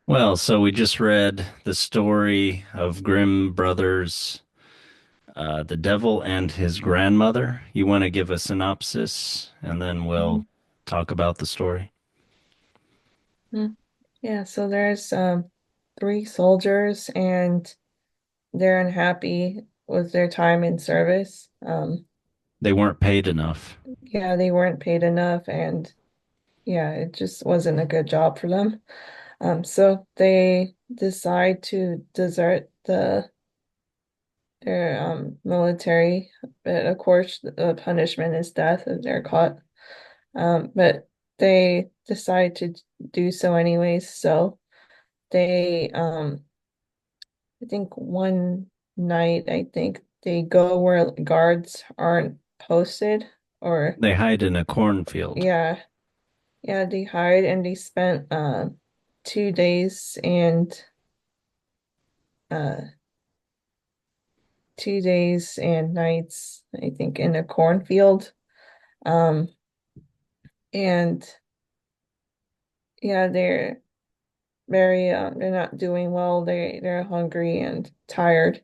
Well, so we just read the story of Grimm brothers, The Devil and His Grandmother. You want to give a synopsis and then we'll Mhm. talk about the story? Mm. Yeah, so there's three soldiers and they're unhappy with their time in service. They weren't paid enough. Yeah, they weren't paid enough and yeah, it just wasn't a good job for them. So they decide to desert their military, but of course the punishment is death if they're caught. But they decide to do so anyways, so they I think one night, I think they go where guards aren't posted, or They hide in a cornfield. yeah, yeah, they hide and they spent 2 days and uh 2 days and nights, I think, in a cornfield. Um, and yeah, they're not doing well. They're hungry and tired,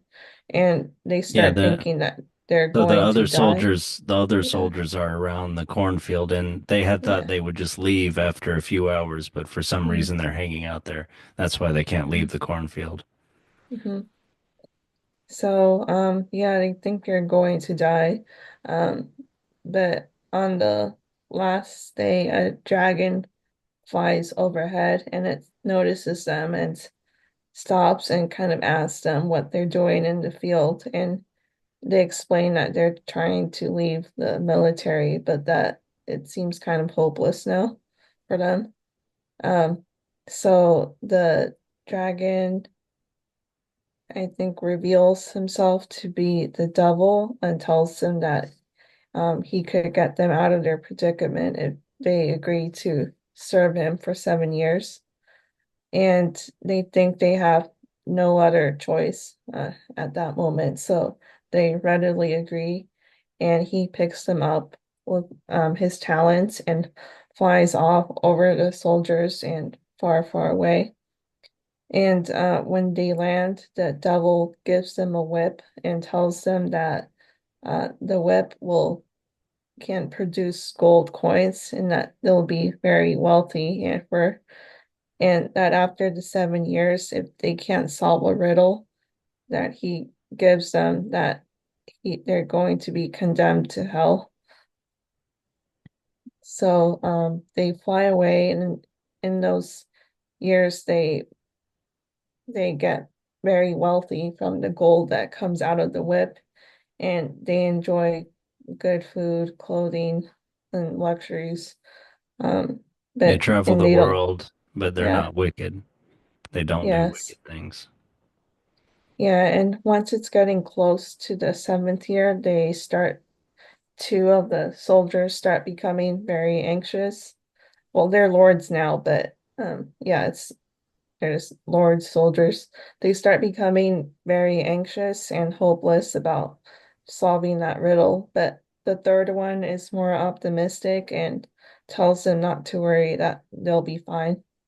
and they Yeah, start the thinking that they're so the going to other die. soldiers, the other Yeah, soldiers are around the cornfield and they had thought yeah. they would just leave after a few hours, but for some Mm-hmm. reason they're hanging out there. That's why they can't leave the cornfield. Mm-hmm. So, yeah, I think you're going to die. Um, but on the last day, a dragon flies overhead and it notices them and stops and kind of asks them what they're doing in the field. And they explain that they're trying to leave the military, but that it seems kind of hopeless now for them. Um, so the dragon I think reveals himself to be the devil and tells them that he could get them out of their predicament if they agree to serve him for 7 years. And they think they have no other choice at that moment. So they readily agree. And he picks them up with his talents and flies off over the soldiers and far, far away. And when they land, the devil gives them a whip and tells them that the whip will can produce gold coins and that they'll be very wealthy and that after the 7 years, if they can't solve a riddle that he gives them, that they're going to be condemned to hell. So they fly away, and in those years, they get very wealthy from the gold that comes out of the whip, and they enjoy good food, clothing, and luxuries. Um, They but travel and the they don't, world, but they're yeah, not wicked. They don't do yes, wicked things. yeah. And once it's getting close to the seventh year, two of the soldiers start becoming very anxious. Well, they're lords now, but yeah, there's lords, soldiers. They start becoming very anxious and hopeless about solving that riddle. But the third one is more optimistic and tells them not to worry, that they'll be fine.